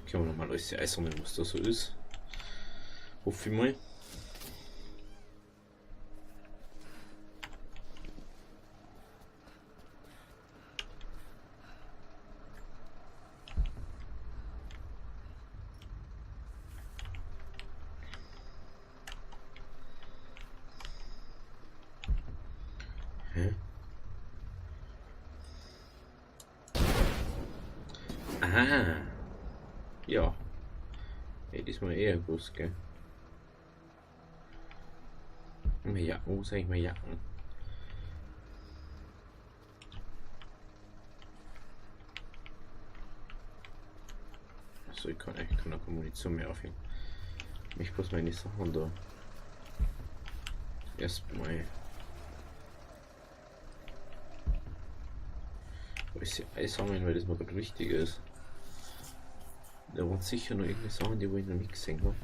Können wir nochmal alles einsammeln, was da so ist. Hoffe ich mal. Hä? Aha. Ja. Hätte ich mal eher gewusst, gell? Mehr Jacken, wo sag ich mal Jacken? Achso, ich kann eigentlich keine Munition mehr aufhängen. Ich muss meine Sachen da erstmal. Ich sie einsammeln, weil das mal gerade wichtig ist. Da waren sicher noch irgendwelche Sachen, die wo ich noch nicht gesehen habe.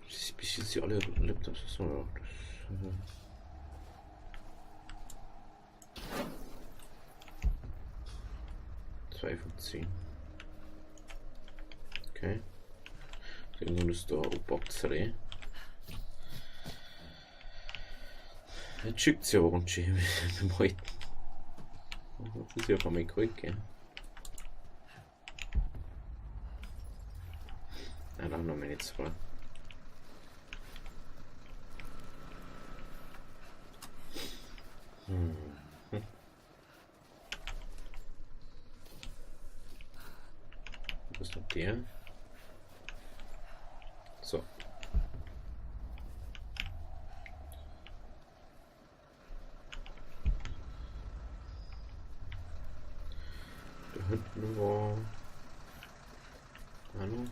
Das bis jetzt die alle Laptops. So, das 2 von 10. Okay. Irgendwann ist da Boxerei. Jetzt schickt sie aber ganz schön mit dem Halten. Das ist ja auf einmal kalt, gell? Nein, dann noch meine 2. Was ist noch der? So. Da hinten war. Hallo?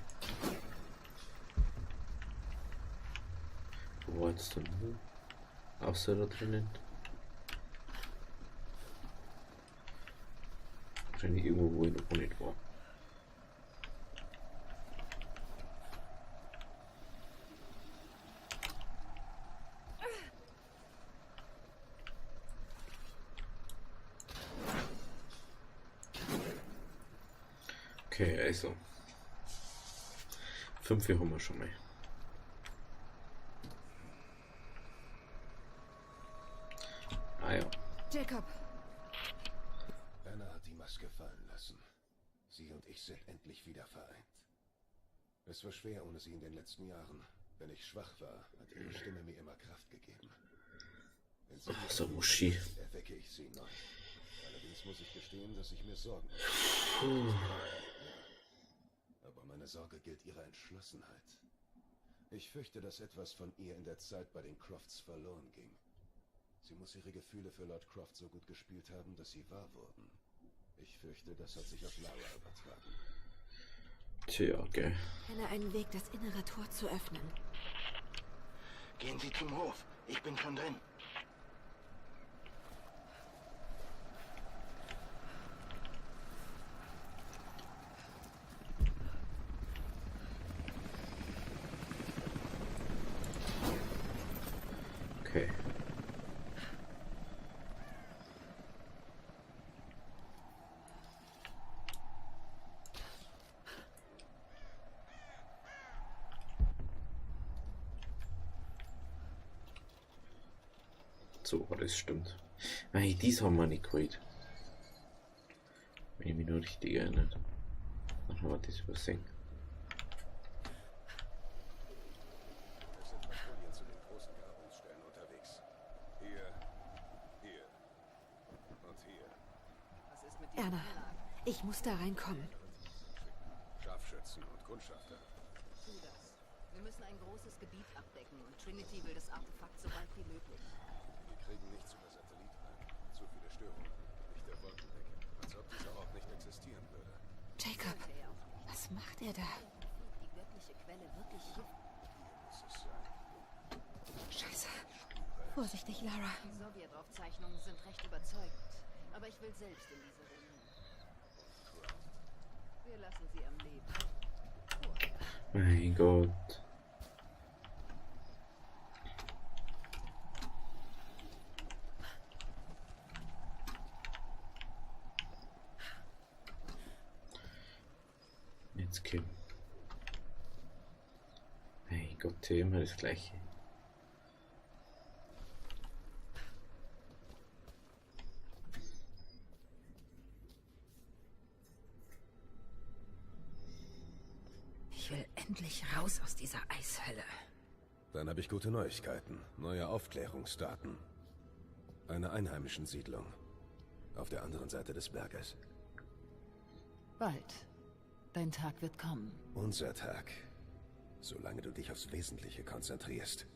Wo war jetzt denn? Außer da drinnen. Wahrscheinlich irgendwo, wo ich noch nicht war. Okay, also 5 haben wir schon mal. Ah ja. Jacob. Anna hat die Maske fallen lassen. Sie und ich sind endlich wieder vereint. Es war schwer ohne sie in den letzten Jahren. Wenn ich schwach war, hat ihre Stimme mir immer Kraft gegeben. Wenn sie Ach so, Muschi. erwecke ich sie neu. Allerdings muss ich gestehen, dass ich mir Sorgen mache. Aber meine Sorge gilt ihrer Entschlossenheit. Ich fürchte, dass etwas von ihr in der Zeit bei den Crofts verloren ging. Sie muss ihre Gefühle für Lord Croft so gut gespielt haben, dass sie wahr wurden. Ich fürchte, das hat sich auf Lara übertragen. Tja, okay. Kenne einen Weg, das innere Tor zu öffnen. Gehen Sie zum Hof. Ich bin schon drin. Okay. So, das stimmt. Nein, dies haben wir nicht geholt. Wenn ich mich nur richtig erinnere. Dann haben wir das übersehen. Es sind Patrouillen zu den großen Grabungsstellen unterwegs. Hier und hier. Was ist mit Erna, ich muss da reinkommen. Scharfschützen und Kundschafter. Tu das. Wir müssen ein großes Gebiet abdecken und Trinity will das Artefakt so bald wie möglich. Wir kriegen nichts über Satellit rein. Zu viele Störungen. Lichter Wolken weg. Als ob dieser Ort nicht existieren würde. Jacob, was macht er da? Die göttliche Quelle wirklich hier. Hier muss es sein. Scheiße. Vorsichtig, Lara. Die Sowjetaufzeichnungen sind recht überzeugend. Aber ich will selbst in diese Ruinen. Wir lassen sie am Leben. Vorher. Mein Gott. Jetzt Kim. Mein Gott, immer das Gleiche. Ich will endlich raus aus dieser Eishölle. Dann habe ich gute Neuigkeiten. Neue Aufklärungsdaten. Eine einheimischen Siedlung. Auf der anderen Seite des Berges. Bald. Dein Tag wird kommen. Unser Tag. Solange du dich aufs Wesentliche konzentrierst.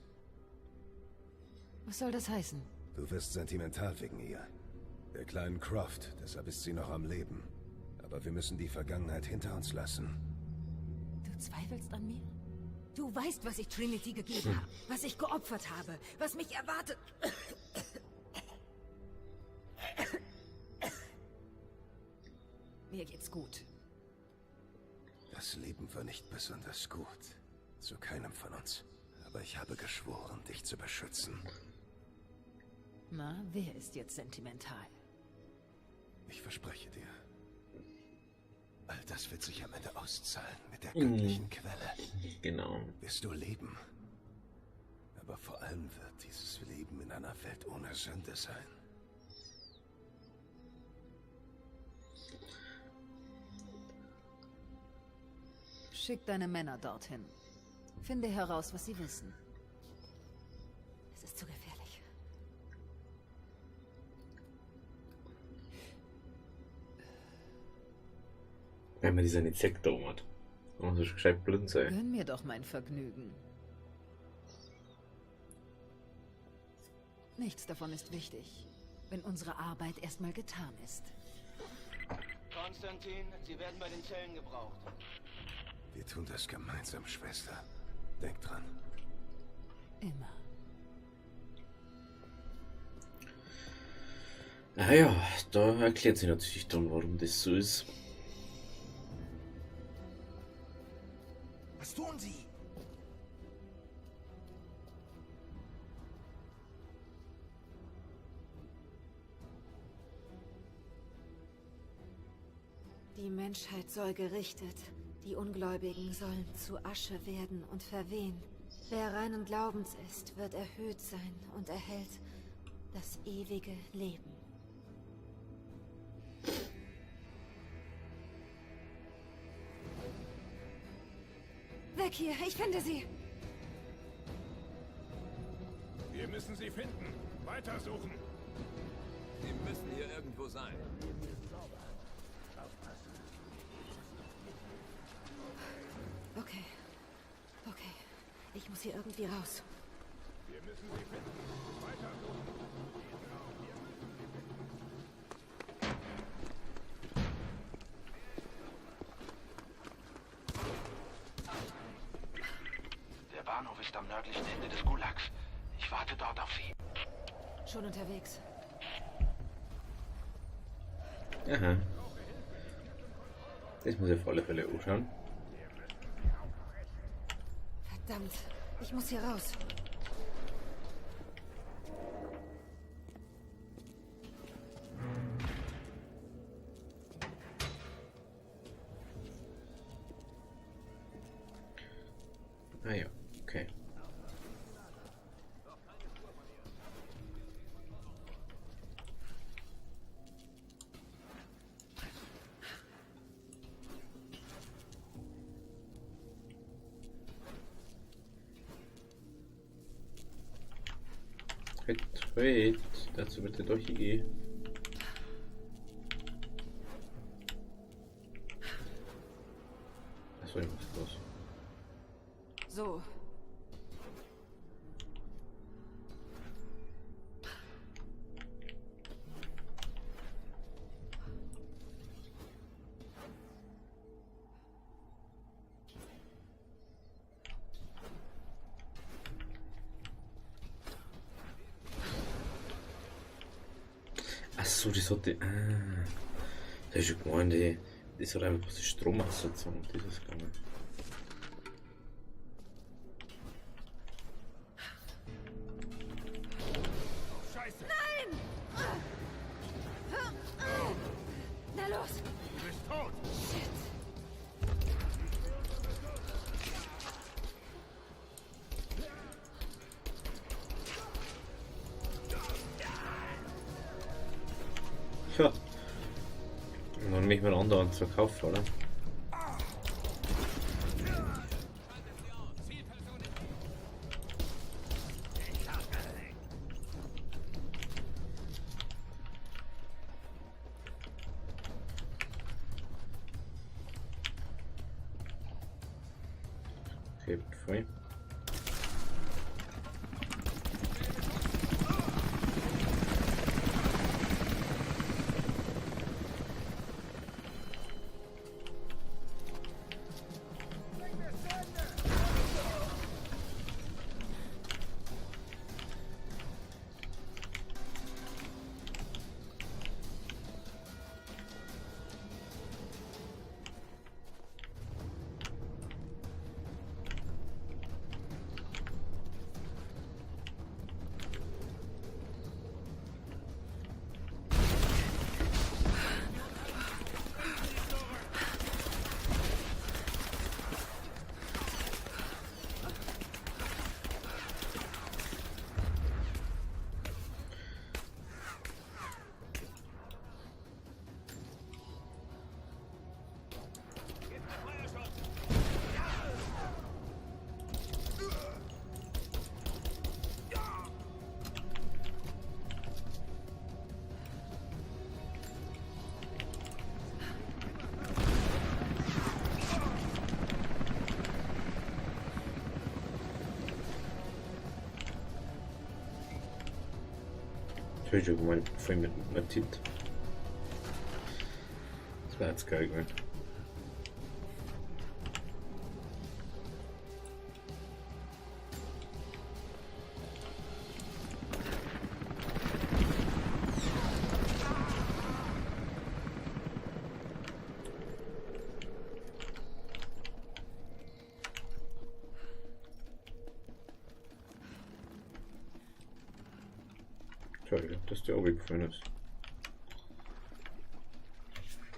Was soll das heißen? Du wirst sentimental wegen ihr. Der kleinen Croft, deshalb ist sie noch am Leben. Aber wir müssen die Vergangenheit hinter uns lassen. Du zweifelst an mir? Du weißt, was ich Trinity gegeben habe, was ich geopfert habe, was mich erwartet. Mir geht's gut. Das Leben war nicht besonders gut. Zu keinem von uns. Aber ich habe geschworen, dich zu beschützen. Na, wer ist jetzt sentimental? Ich verspreche dir. All das wird sich am Ende auszahlen mit der göttlichen Quelle. Genau. Wirst du leben. Aber vor allem wird dieses Leben in einer Welt ohne Sünde sein. Schick deine Männer dorthin. Finde heraus, was sie wissen. Es ist zu gefährlich. Wenn man diesen Insekt da hat. Man muss gescheit blind sein. Gönn mir doch mein Vergnügen. Nichts davon ist wichtig, wenn unsere Arbeit erstmal getan ist. Konstantin, Sie werden bei den Zellen gebraucht. Wir tun das gemeinsam, Schwester. Denk dran. Immer. Naja, da erklärt sich natürlich dann, warum das so ist. Was tun Sie? Die Menschheit soll gerichtet. Die Ungläubigen sollen zu Asche werden und verwehen. Wer reinen Glaubens ist, wird erhöht sein und erhält das ewige Leben. Weg hier, ich finde sie! Wir müssen sie finden. Weitersuchen. Sie müssen hier irgendwo sein. Okay. Okay. Ich muss hier irgendwie raus. Wir müssen sie finden. Weitersuchen. Der Bahnhof ist am nördlichen Ende des Gulags. Ich warte dort auf Sie. Schon unterwegs. Aha. Das muss ich auf alle Fälle anschauen. Verdammt. Ich muss hier raus. Ah ja, okay. Wait, dazu bitte durchgehen. Achso, ich muss los. So. Achso, das hat die. Ah. Da ist schon gemeint, das hat einfach die Stromaussetzung und dieses gegangen. Ja. Und dann mich mal andauernd verkauft, oder? Okay, frei. Entschuldigung, mein vorhin mit tippt. Das wäre jetzt geil gewesen. Schade, dass der auch weggefallen ist.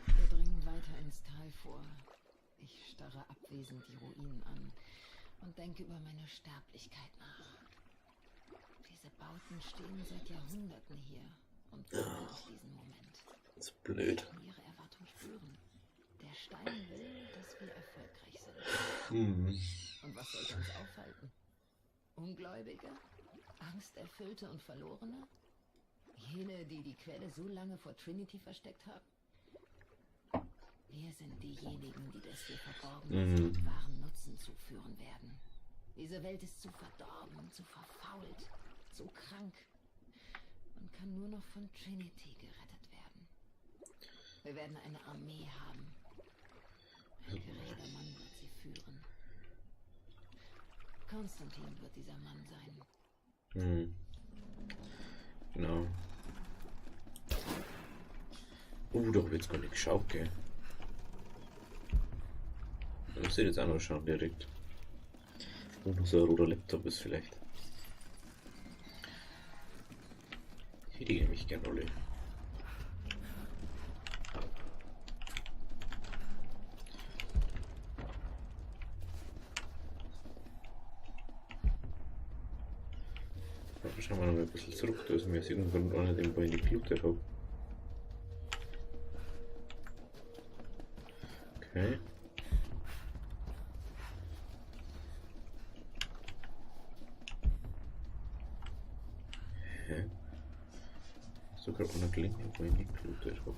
Wir dringen weiter ins Tal vor. Ich starre abwesend die Ruinen an und denke über meine Sterblichkeit nach. Diese Bauten stehen seit Jahrhunderten hier und warten auf diesen Moment. Das ist blöd. Ich kann ihre Erwartung spüren. Der Stein will, dass wir erfolgreich sind. Und was soll uns aufhalten? Ungläubige? Angsterfüllte und Verlorene? Jene, die die Quelle so lange vor Trinity versteckt haben? Wir sind diejenigen, die das hier Verborgene mit wahrem Nutzen zuführen werden. Diese Welt ist zu verdorben, zu verfault, zu krank und kann nur noch von Trinity gerettet werden. Wir werden eine Armee haben. Ein gerechter Mann wird sie führen. Konstantin wird dieser Mann sein. Genau. Da hab ich jetzt gar nicht geschaut, gell. Das sieht jetzt auch noch schauen direkt. Und noch so ein roter Laptop ist vielleicht. Hätte ich nämlich gerne alle. Schauen wir noch mal ein bisschen zurück, da ist mir aus irgendeinem Grund einer, den ich nicht gelootet habe. Okay. Hä? Sogar ohne Klinge, wo ich nicht gelootet habe.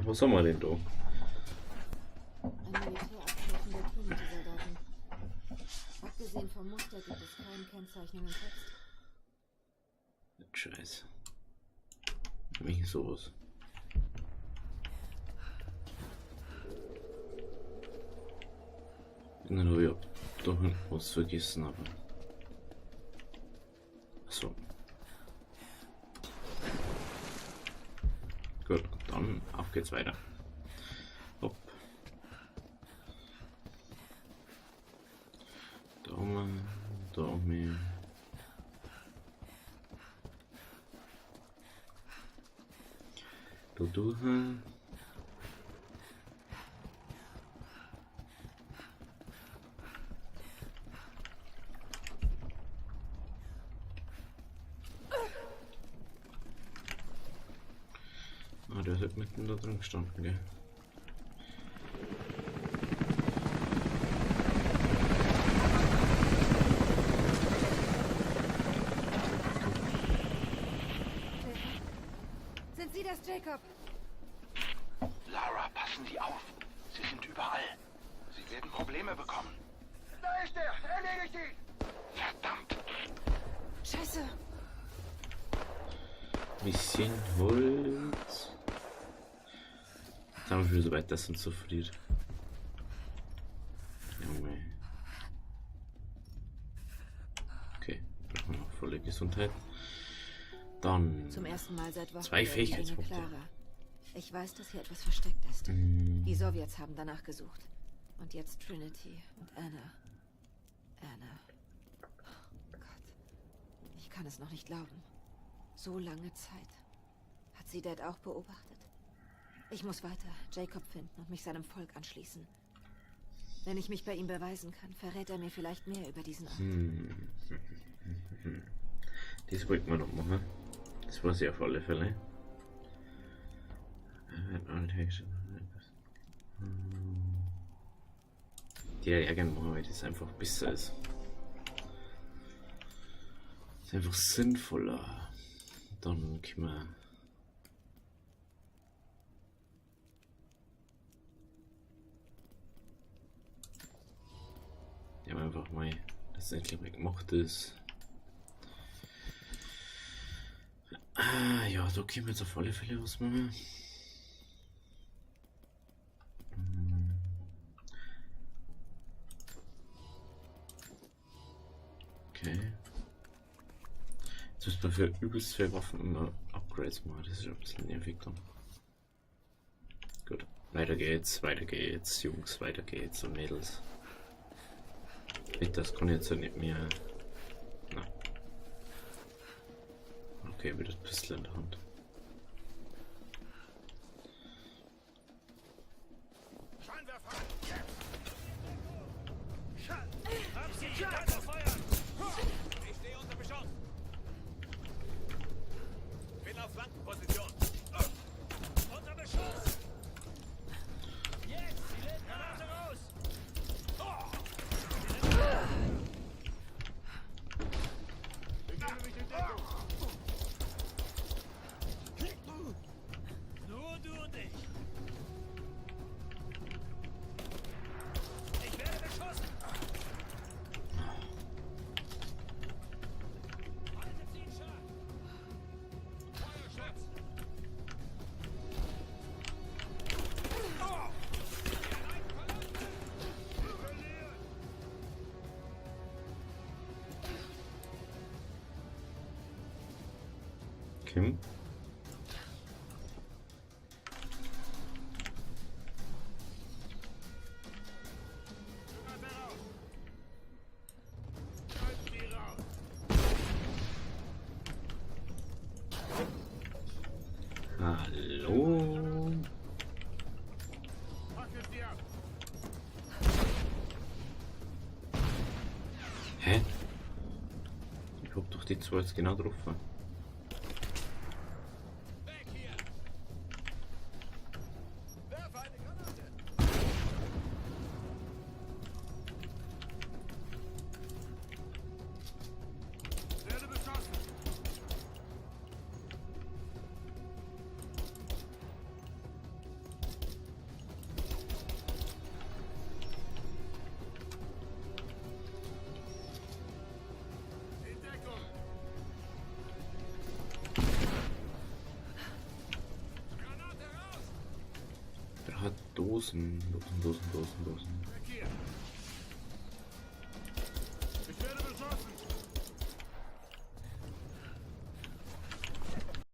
Was haben wir denn da? Ein Militärabzeichen der Trinity-Soldaten. Abgesehen vom Muster gibt es keinen kennzeichnenden Text. Scheiße. Für mich ist sowas. Dann habe ich doch was vergessen, aber. So. Gut, dann auf geht's weiter. Hopp. Da haben wir. Du. Ah, der hat mitten da drin gestanden, gell? Sind Sie das, Jacob? Lara, passen Sie auf. Sie sind überall. Sie werden Probleme bekommen. Da ist er! Erledigt ihn! Verdammt! Scheiße. Bisschen Holz. Jetzt haben wir wieder so weit, dass uns so friert. Junge. Okay, brauchen wir noch volle Gesundheit. Dann Zum ersten Mal seit Wochen zwei werden die Dinge Fähigkeitspunkte. klarer. Ich weiß, dass hier etwas versteckt ist. Die Sowjets haben danach gesucht. Und jetzt Trinity und Anna. Oh Gott. Ich kann es noch nicht glauben. So lange Zeit. Hat sie Dad auch beobachtet? Ich muss weiter Jacob finden und mich seinem Volk anschließen. Wenn ich mich bei ihm beweisen kann, verrät er mir vielleicht mehr über diesen Ort. Das wollten wir noch machen. Das war sie auf alle Fälle. Die ja gerne machen, weil das einfach besser ist. Das ist einfach sinnvoller. Dann können wir. Ja, einfach mal, dass es endlich mal gemacht ist. Ah, ja, da können wir jetzt auf alle Fälle was machen. Okay. Jetzt müssen wir für übelst viele Waffen immer Upgrades machen, das ist ein bisschen nervig dann. Gut, weiter geht's, Jungs, weiter geht's und Mädels. Das kann ich jetzt ja nicht mehr. Na. Okay, wieder das Pistol in der Hand. Scheinwerfer! Jetzt! Hab sie hinter Feuer! Ich stehe unter Beschuss! Bin auf Flankenposition! Unter Beschuss! Jetzt! Granate raus! Ich nehme mich in Deckung! Nur du und ich! Ich werde beschossen! Haltet sie in Schach! Feuerschutz! Kim? Hallo? Hä? Ich hab doch die zwei jetzt genau drauf. Weg hier! Werf eine Granate! Werde beschossen! In Deckung! Granate raus! Er hat Dosen.